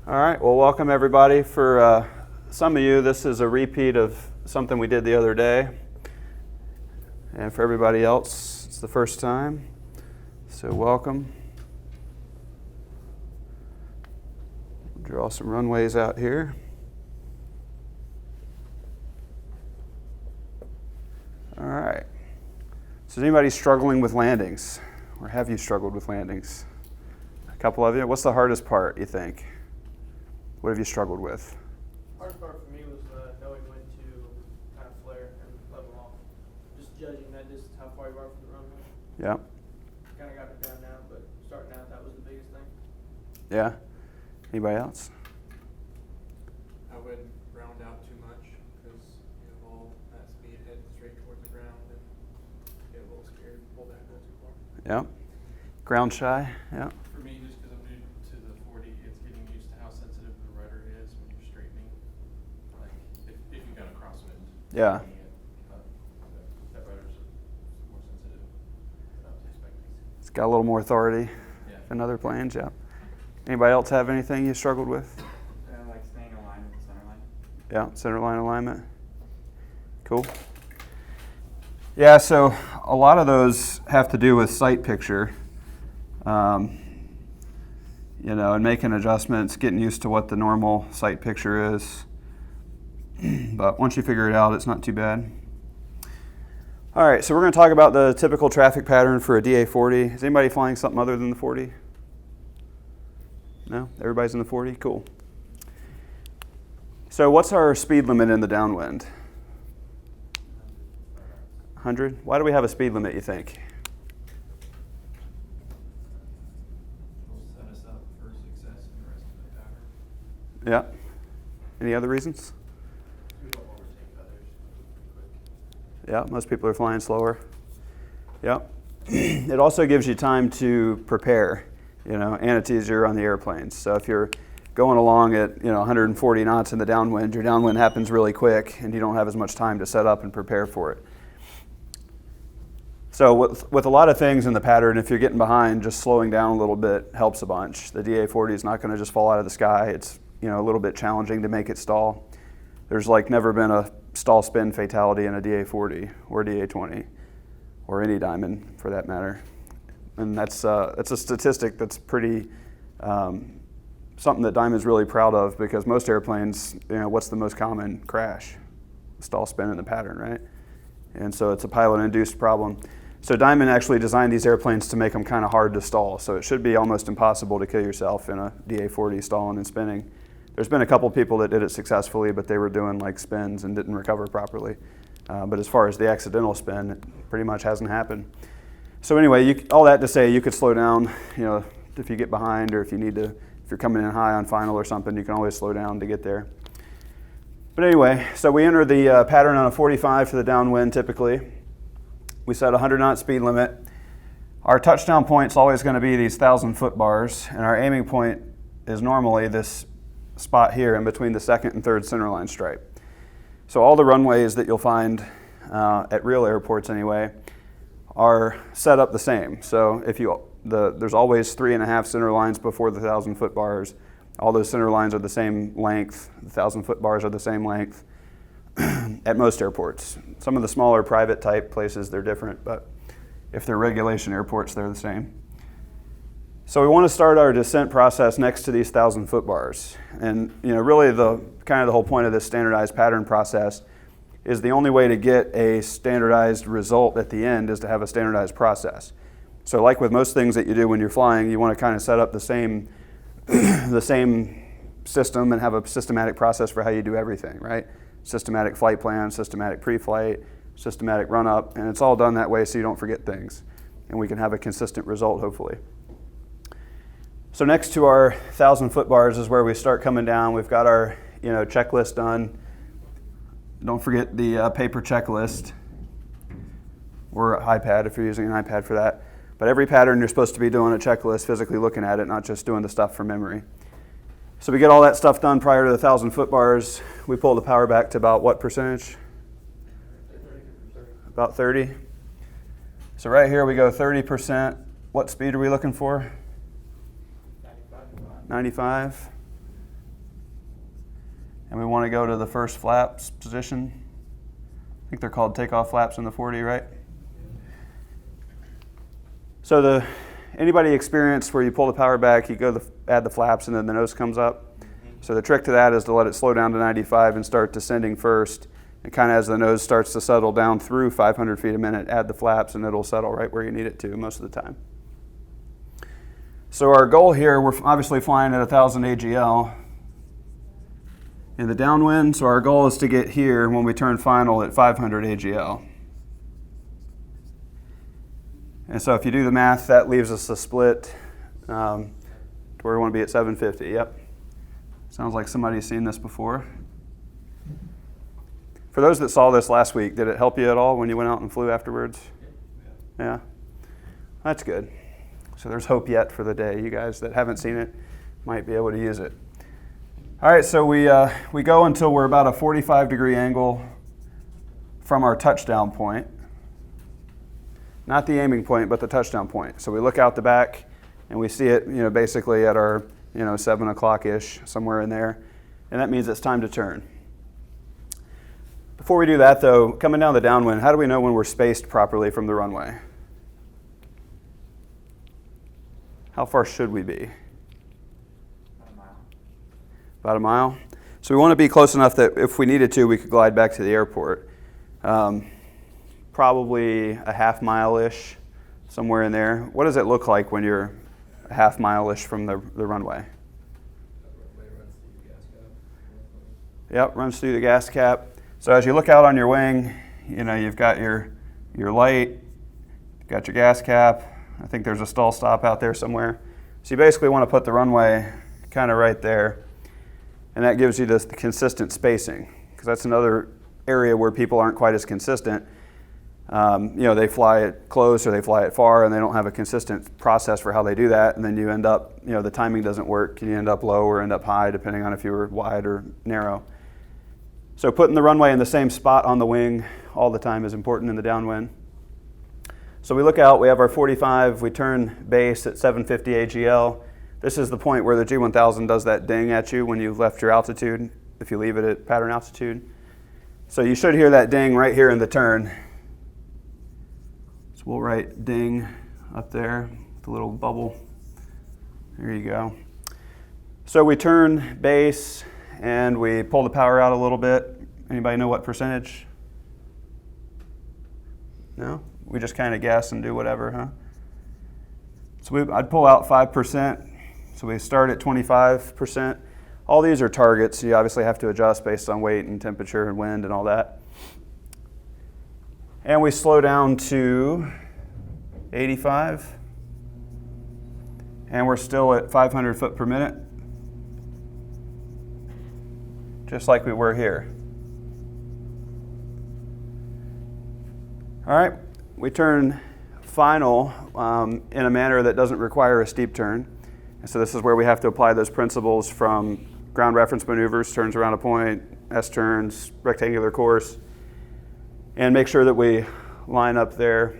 All right, well, welcome everybody. For some of you, this is a repeat of something we did the other day. And for everybody else, it's the first time. So welcome. Draw some runways out here. All right. So is anybody struggling with landings? Or have you struggled with landings? A couple of you. What's the hardest part, you think? What have you struggled with? Hard part for me was knowing when to kind of flare and level off. Just judging that distance, how far you are from the runway. Yeah. Kind of got it down now, but starting out, that was the biggest thing. Yeah. Anybody else? I wouldn't round out too much because you have all that speed heading straight towards the ground and get a little scared, pull back a little too far. Yeah. Ground shy. Yeah. For me, just because I'm new to the 40, it's getting used to how sensitive the rudder is when you're straightening. Like if you got a crosswind. Yeah. That rudder's more sensitive than I was expecting. It's got a little more authority than other planes. Yeah. Anybody else have anything you struggled with? Like staying aligned with the center line. Yeah, center line alignment. Cool. Yeah, so a lot of those have to do with sight picture. And making adjustments, getting used to what the normal sight picture is. But once you figure it out, it's not too bad. All right, so we're going to talk about the typical traffic pattern for a DA-40. Is anybody flying something other than the 40? No? Everybody's in the 40? Cool. So what's our speed limit in the downwind? 100? Why do we have a speed limit, you think? Set us up for success in the rest of the pattern. Yeah. Any other reasons? We don't overtake others quick. Yeah, most people are flying slower. Yeah. It also gives you time to prepare, and it's easier on the airplanes. So if you're going along at 140 knots in the downwind, your downwind happens really quick and you don't have as much time to set up and prepare for it. So with a lot of things in the pattern, if you're getting behind, just slowing down a little bit helps a bunch. The DA-40 is not going to just fall out of the sky. It's a little bit challenging to make it stall. There's never been a stall spin fatality in a DA-40 or DA-20 or any Diamond for that matter. And that's a statistic that's pretty something that Diamond's really proud of, because most airplanes, what's the most common crash? Stall spin in the pattern, right? And so it's a pilot-induced problem. So Diamond actually designed these airplanes to make them kind of hard to stall. So it should be almost impossible to kill yourself in a DA-40 stalling and spinning. There's been a couple people that did it successfully, but they were doing spins and didn't recover properly. But as far as the accidental spin, it pretty much hasn't happened. So anyway, all that to say, you could slow down, if you get behind, or if you're coming in high on final or something, you can always slow down to get there. But anyway, so we enter the pattern on a 45 for the downwind typically. We set a 100 knot speed limit. Our touchdown point's always going to be these 1,000-foot bars, and our aiming point is normally this spot here in between the second and third centerline stripe. So all the runways that you'll find at real airports anyway are set up the same. So there's always 3.5 center lines before the 1,000-foot bars. All those center lines are the same length. The 1,000-foot bars are the same length at most airports. Some of the smaller private type places, they're different, but if they're regulation airports, they're the same. So we want to start our descent process next to these 1,000-foot bars. And really the whole point of this standardized pattern process is the only way to get a standardized result at the end is to have a standardized process. So like with most things that you do when you're flying, you want to kind of set up the same system and have a systematic process for how you do everything, right? Systematic flight plan, systematic pre-flight, systematic run-up, and it's all done that way so you don't forget things. And we can have a consistent result, hopefully. So next to our 1,000-foot bars is where we start coming down. We've got our checklist done. Don't forget the paper checklist, or iPad if you're using an iPad for that. But every pattern you're supposed to be doing a checklist, physically looking at it, not just doing the stuff from memory. So we get all that stuff done prior to the 1,000-foot bars. We pull the power back to about what percentage? 30. About 30. So right here we go 30%. What speed are we looking for? 95. 95. And we want to go to the first flaps position. I think they're called takeoff flaps in the 40, right? So anybody experienced where you pull the power back, you go add the flaps, and then the nose comes up? So the trick to that is to let it slow down to 95 and start descending first. And kind of as the nose starts to settle down through 500 feet a minute, add the flaps, and it'll settle right where you need it to most of the time. So our goal here, we're obviously flying at 1,000 AGL in the downwind, so our goal is to get here when we turn final at 500 AGL. And so if you do the math, that leaves us a split to where we want to be at 750. Yep. Sounds like somebody's seen this before. For those that saw this last week, did it help you at all when you went out and flew afterwards? Yeah? That's good. So there's hope yet for the day. You guys that haven't seen it might be able to use it. All right, so we go until we're about a 45-degree angle from our touchdown point. Not the aiming point, but the touchdown point. So we look out the back, and we see it, basically at our, 7 o'clock-ish, somewhere in there. And that means it's time to turn. Before we do that, though, coming down the downwind, how do we know when we're spaced properly from the runway? How far should we be? About a mile. About a mile? So we want to be close enough that if we needed to, we could glide back to the airport. Probably a half mile-ish, somewhere in there. What does it look like when you're a half mile-ish from the runway? Yep, runs through the gas cap. So as you look out on your wing, you've got your light, you've got your gas cap. I think there's a stall stop out there somewhere. So you basically want to put the runway kind of right there. And that gives you the consistent spacing, because that's another area where people aren't quite as consistent. They fly it close or they fly it far, and they don't have a consistent process for how they do that. And then you end up, the timing doesn't work, and you end up low or end up high, depending on if you were wide or narrow. So putting the runway in the same spot on the wing all the time is important in the downwind. So we look out, we have our 45, we turn base at 750 AGL. This is the point where the G1000 does that ding at you when you've left your altitude, if you leave it at pattern altitude. So you should hear that ding right here in the turn. So we'll write ding up there, the little bubble. There you go. So we turn base and we pull the power out a little bit. Anybody know what percentage? No? We just kind of guess and do whatever, huh? So I'd pull out 5%. So we start at 25%. All these are targets. So you obviously have to adjust based on weight and temperature and wind and all that. And we slow down to 85. And we're still at 500 foot per minute, just like we were here. All right, we turn final in a manner that doesn't require a steep turn. And so this is where we have to apply those principles from ground reference maneuvers, turns around a point, S-turns, rectangular course, and make sure that we line up there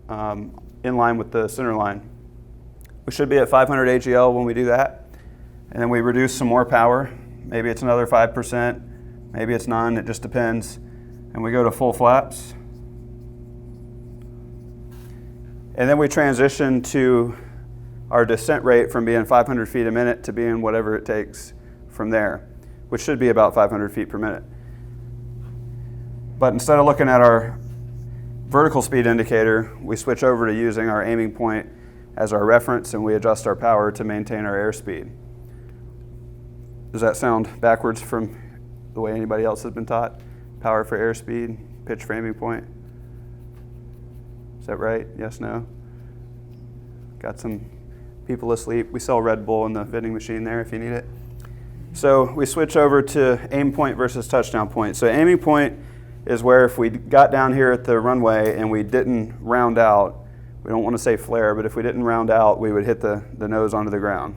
in line with the center line. We should be at 500 AGL when we do that. And then we reduce some more power. Maybe it's another 5%, maybe it's none, it just depends. And we go to full flaps. And then we transition to our descent rate from being 500 feet a minute to being whatever it takes from there, which should be about 500 feet per minute. But instead of looking at our vertical speed indicator, we switch over to using our aiming point as our reference, and we adjust our power to maintain our airspeed. Does that sound backwards from the way anybody else has been taught? Power for airspeed, pitch for aiming point. Is that right? Yes, no? Got some people asleep. We sell Red Bull in the vending machine there if you need it. So we switch over to aim point versus touchdown point. So aiming point is where if we got down here at the runway and we didn't round out, we don't want to say flare, but if we didn't round out, we would hit the nose onto the ground.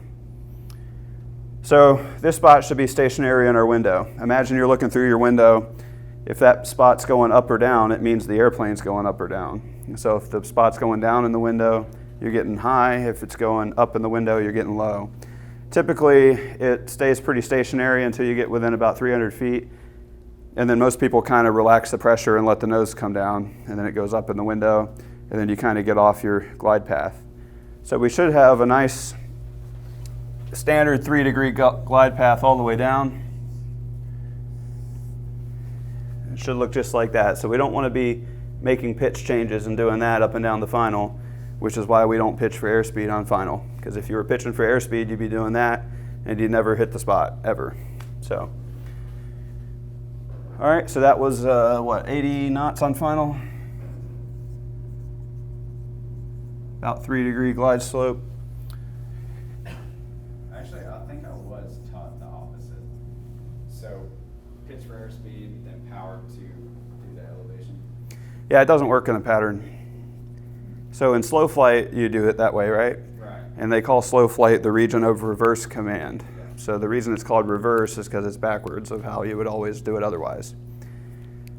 So this spot should be stationary in our window. Imagine you're looking through your window. If that spot's going up or down, it means the airplane's going up or down. And so if the spot's going down in the window, you're getting high. If it's going up in the window, you're getting low. Typically, it stays pretty stationary until you get within about 300 feet. And then most people kind of relax the pressure and let the nose come down, and then it goes up in the window, and then you kind of get off your glide path. So we should have a nice standard 3-degree glide path all the way down. It should look just like that. So we don't want to be making pitch changes and doing that up and down the final, which is why we don't pitch for airspeed on final. Because if you were pitching for airspeed, you'd be doing that, and you'd never hit the spot, ever. So, all right, so that was, 80 knots on final? About 3-degree glide slope. Actually, I think I was taught the opposite. So, pitch for airspeed, then power to do the elevation. Yeah, it doesn't work in a pattern. So in slow flight, you do it that way, right? Right. And they call slow flight the region of reverse command. So the reason it's called reverse is because it's backwards of how you would always do it otherwise.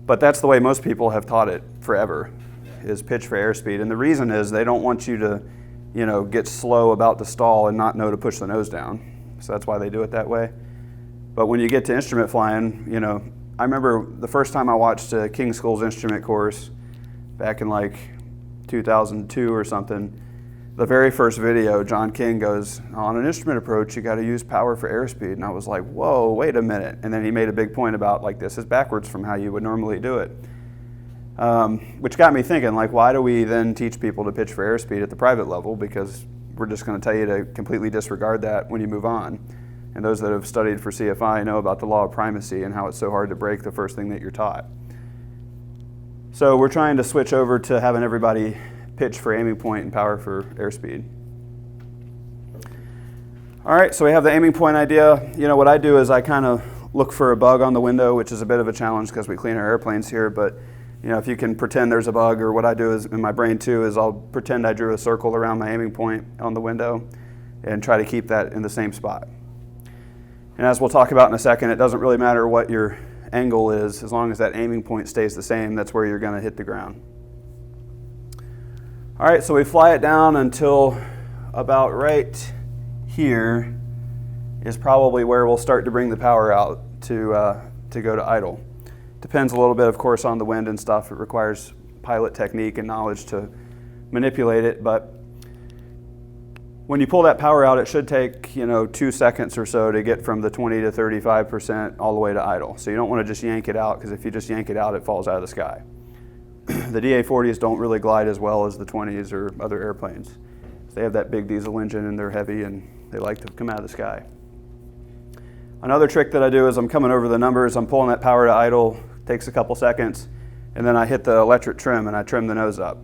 But that's the way most people have taught it forever, is pitch for airspeed. And the reason is they don't want you to, get slow about to stall and not know to push the nose down. So that's why they do it that way. But when you get to instrument flying, I remember the first time I watched King School's instrument course back in like 2002 or something. The very first video, John King goes, on an instrument approach, you got to use power for airspeed. And I was like, whoa, wait a minute. And then he made a big point about, like, this is backwards from how you would normally do it. Which got me thinking, like, why do we then teach people to pitch for airspeed at the private level? Because we're just going to tell you to completely disregard that when you move on. And those that have studied for CFI know about the law of primacy and how it's so hard to break the first thing that you're taught. So we're trying to switch over to having everybody pitch for aiming point and power for airspeed. All right, so we have the aiming point idea. What I do is I kind of look for a bug on the window, which is a bit of a challenge because we clean our airplanes here, but if you can pretend there's a bug, or what I do is in my brain too is I'll pretend I drew a circle around my aiming point on the window and try to keep that in the same spot. And as we'll talk about in a second, it doesn't really matter what your angle is, as long as that aiming point stays the same, that's where you're going to hit the ground. All right, so we fly it down until about right here is probably where we'll start to bring the power out to go to idle. Depends a little bit, of course, on the wind and stuff. It requires pilot technique and knowledge to manipulate it, but when you pull that power out, it should take 2 seconds or so to get from the 20 to 35% all the way to idle. So you don't want to just yank it out, because if you just yank it out, it falls out of the sky. The DA-40s don't really glide as well as the 20s or other airplanes. They have that big diesel engine and they're heavy and they like to come out of the sky. Another trick that I do is I'm coming over the numbers, I'm pulling that power to idle, takes a couple seconds, and then I hit the electric trim and I trim the nose up.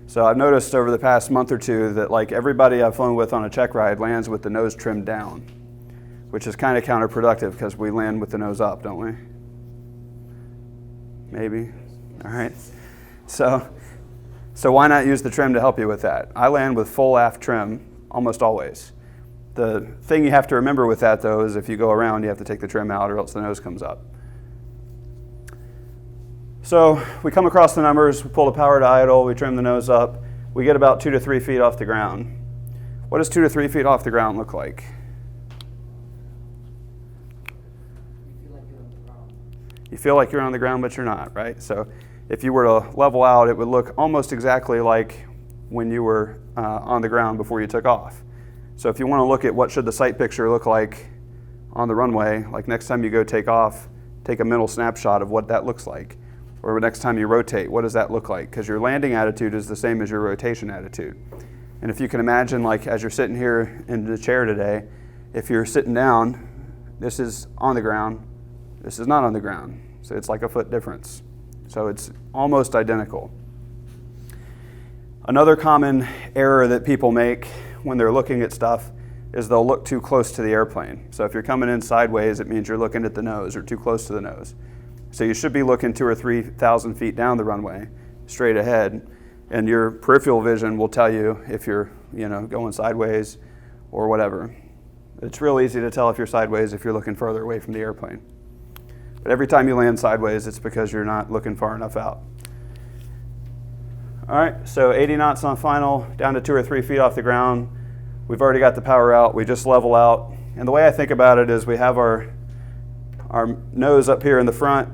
So I've noticed over the past month or two that like everybody I've flown with on a check ride lands with the nose trimmed down, which is kind of counterproductive because we land with the nose up, don't we? Maybe. All right. So why not use the trim to help you with that? I land with full aft trim almost always. The thing you have to remember with that, though, is if you go around, you have to take the trim out or else the nose comes up. So we come across the numbers, we pull the power to idle, we trim the nose up. We get about 2 to 3 feet off the ground. What does 2 to 3 feet off the ground look like? You feel like you're on the ground, but you're not, right? So if you were to level out, it would look almost exactly like when you were on the ground before you took off. So if you want to look at what should the sight picture look like on the runway, like next time you go take off, take a mental snapshot of what that looks like. Or next time you rotate, what does that look like? Because your landing attitude is the same as your rotation attitude. And if you can imagine, like as you're sitting here in the chair today, if you're sitting down, this is on the ground, this is not on the ground. So it's like a foot difference. So it's almost identical. Another common error that people make when they're looking at stuff is they'll look too close to the airplane. So if you're coming in sideways, it means you're looking at the nose or too close to the nose. So you should be looking 2,000 or 3,000 feet down the runway, straight ahead, and your peripheral vision will tell you if you're, going sideways or whatever. It's real easy to tell if you're sideways if you're looking further away from the airplane. But every time you land sideways, it's because you're not looking far enough out. All right, so 80 knots on final, down to 2 or 3 feet off the ground. We've already got the power out. We just level out, And the way I think about it is we have our nose up here in the front,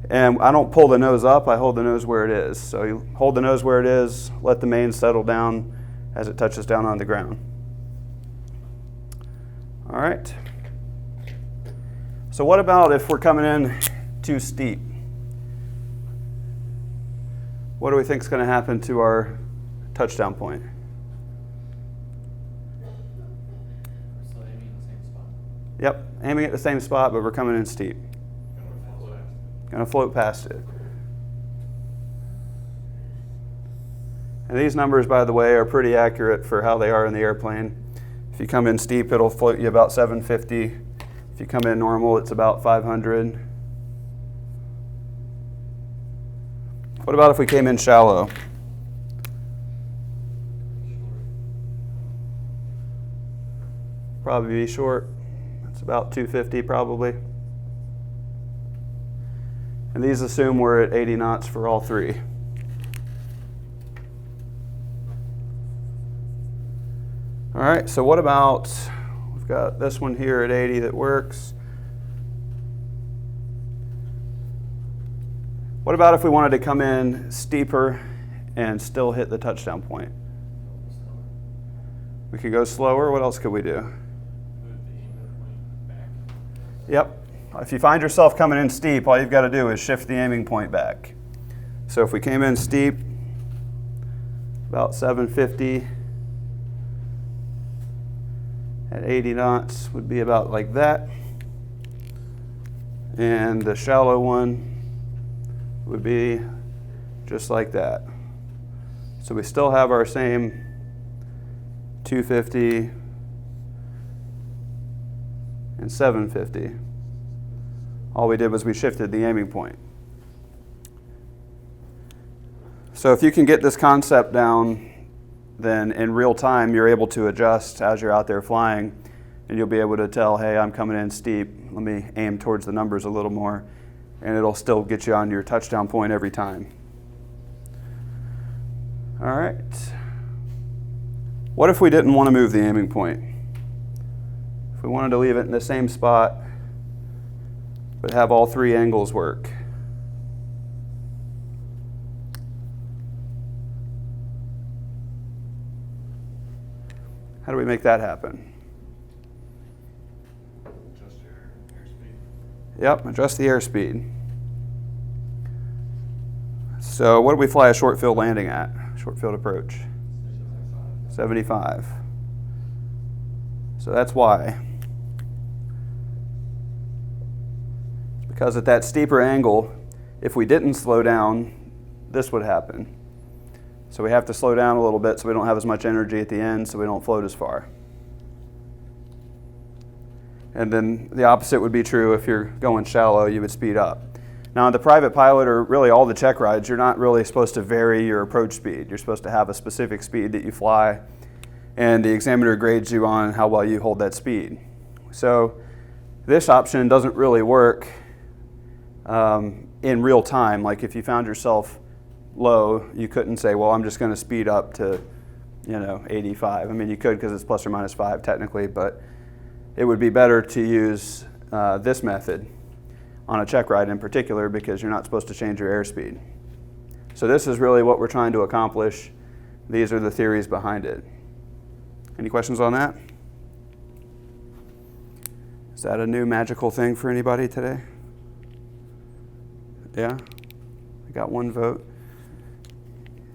and I don't pull the nose up, I hold the nose where it is. So you hold the nose where it is, let the mane settle down as it touches down on the ground. All right. So what about if we're coming in too steep? What do we think is going to happen to our touchdown point? Still aiming in the same spot. Yep, aiming at the same spot, but we're coming in steep. Going to float past it. And these numbers, by the way, are pretty accurate for how they are in the airplane. If you come in steep, it'll float you about 750. If you come in normal, it's about 500. What about if we came in shallow? Probably be short. It's about 250 probably. And these assume we're at 80 knots for all three. All right, so what about, we've got this one here at 80 that works. What about if we wanted to come in steeper and still hit the touchdown point? We could go slower. What else could we do? Move the aiming point back. Yep. If you find yourself coming in steep, all you've got to do is shift the aiming point back. So if we came in steep, about 750 at 80 knots would be about like that. And the shallow one would be just like that. So we still have our same 250 and 750. All we did was we shifted the aiming point. So if you can get this concept down, then in real time you're able to adjust as you're out there flying, and you'll be able to tell, hey, I'm coming in steep, let me aim towards the numbers a little more, and it'll still get you on your touchdown point every time. All right. What if we didn't want to move the aiming point? If we wanted to leave it in the same spot, but have all three angles work. How do we make that happen? Adjust your airspeed. Yep, adjust the airspeed. So what do we fly a short field landing at? Short field approach? 75. So that's why. Because at that steeper angle, if we didn't slow down, this would happen. So we have to slow down a little bit so we don't have as much energy at the end, so we don't float as far. And then the opposite would be true if you're going shallow, you would speed up. Now, in the private pilot, or really all the check rides, you're not really supposed to vary your approach speed. You're supposed to have a specific speed that you fly, and the examiner grades you on how well you hold that speed. So this option doesn't really work in real time. Like if you found yourself low, you couldn't say, well, I'm just going to speed up to 85. I mean, you could because it's plus or minus 5 technically, but it would be better to use this method on a check ride in particular, because you're not supposed to change your airspeed. So this is really what we're trying to accomplish. These are the theories behind it. Any questions on that? Is that a new magical thing for anybody today? Yeah? I got one vote.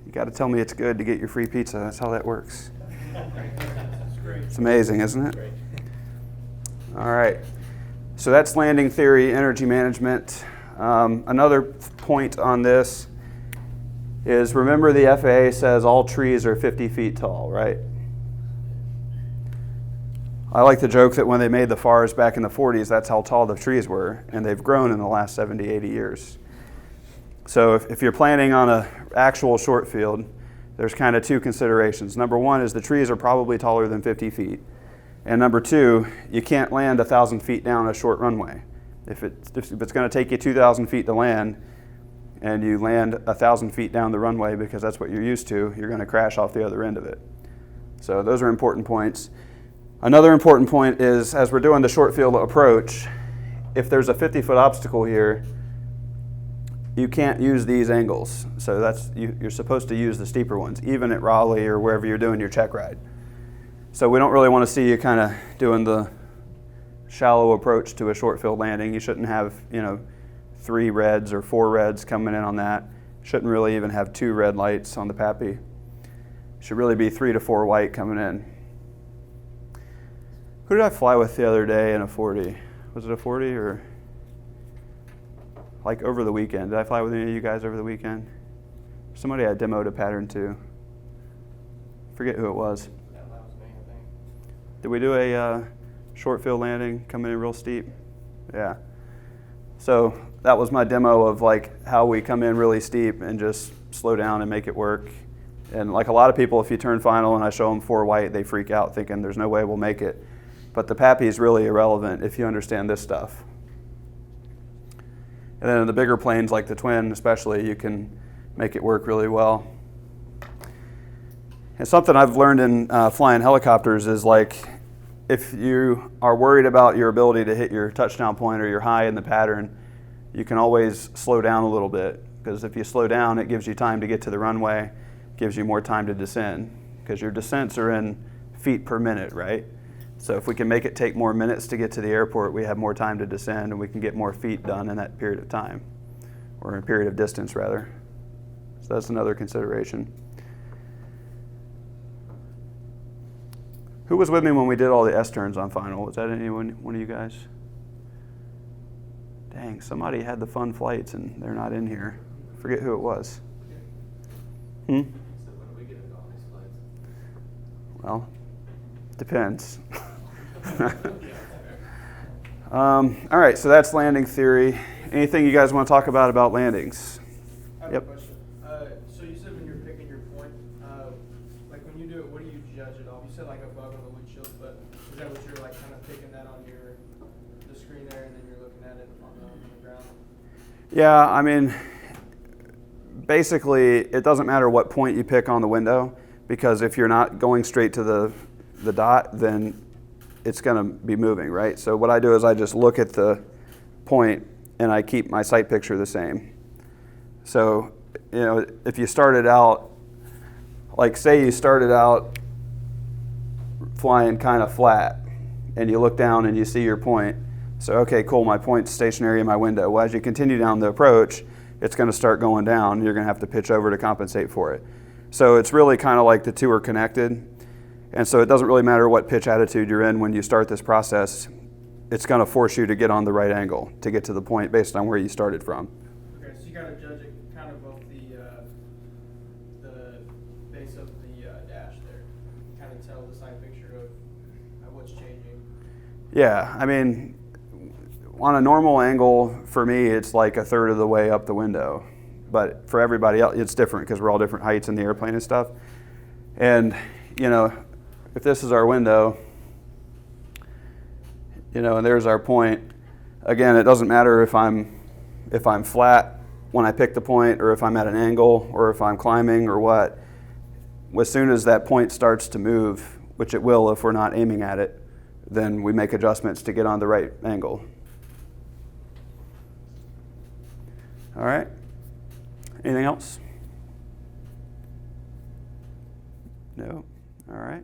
You got to tell me it's good to get your free pizza. That's how that works. That's great. It's amazing, isn't it? Great. All right. So that's landing theory, energy management. Another point on this is, remember the FAA says all trees are 50 feet tall, right? I like to joke that when they made the FARs back in the 40s, that's how tall the trees were, and they've grown in the last 70, 80 years. So if you're planning on an actual short field, there's kind of two considerations. Number one is the trees are probably taller than 50 feet. And number two, you can't land 1,000 feet down a short runway. If it's going to take you 2,000 feet to land, and you land 1,000 feet down the runway because that's what you're used to, you're going to crash off the other end of it. So those are important points. Another important point is, as we're doing the short field approach, if there's a 50-foot obstacle here, you can't use these angles. So you're supposed to use the steeper ones, even at Raleigh or wherever you're doing your check ride. So we don't really want to see you kind of doing the shallow approach to a short field landing. You shouldn't have, 3 reds or 4 reds coming in on that. Shouldn't really even have 2 red lights on the Pappy. Should really be 3 to 4 white coming in. Who did I fly with the other day in a 40? Was it a 40 or like over the weekend? Did I fly with any of you guys over the weekend? Somebody I demoed a pattern to. Forget who it was. Yeah, that was me, I think. Did we do a short field landing coming in real steep? Yeah. So that was my demo of like how we come in really steep and just slow down and make it work. And like a lot of people, if you turn final and I show them 4 white, they freak out thinking there's no way we'll make it. But the Pappy is really irrelevant if you understand this stuff. And then in the bigger planes like the Twin especially, you can make it work really well. And something I've learned in flying helicopters is like if you are worried about your ability to hit your touchdown point or your high in the pattern, you can always slow down a little bit, because if you slow down, it gives you time to get to the runway, gives you more time to descend, because your descents are in feet per minute, right? So if we can make it take more minutes to get to the airport, we have more time to descend and we can get more feet done in that period of time, or in a period of distance rather. So that's another consideration. Who was with me when we did all the S-turns on final? Was that one of you guys? Dang, somebody had the fun flights and they're not in here. Forget who it was. So when do we get into all these flights? Well, depends. Yeah. All right, so that's landing theory. Anything you guys want to talk about landings? I have Yep. a question. So you said when you're picking your point, like when you do it, what do you judge it off? You said like a bug on the windshield, but is that what you're like kind of picking that on the screen there, and then you're looking at it on the ground? Yeah, I mean, basically, it doesn't matter what point you pick on the window, because if you're not going straight to the dot, then it's going to be moving, right? So what I do is I just look at the point and I keep my sight picture the same. So, if you started out, like say you started out flying kind of flat and you look down and you see your point. So, okay, cool, my point's stationary in my window. Well, as you continue down the approach, it's going to start going down. You're going to have to pitch over to compensate for it. So it's really kind of like the two are connected. And so it doesn't really matter what pitch attitude you're in when you start this process. It's going to force you to get on the right angle to get to the point based on where you started from. Okay, so you got to judge it kind of off the base of the dash there. Kind of tell the side picture of what's changing. Yeah, I mean, on a normal angle, for me, it's like a third of the way up the window. But for everybody else, it's different because we're all different heights in the airplane and stuff. And, if this is our window, and there's our point, again, it doesn't matter if I'm flat when I pick the point, or if I'm at an angle, or if I'm climbing or what. As soon as that point starts to move, which it will if we're not aiming at it, then we make adjustments to get on the right angle. All right. Anything else? No? All right.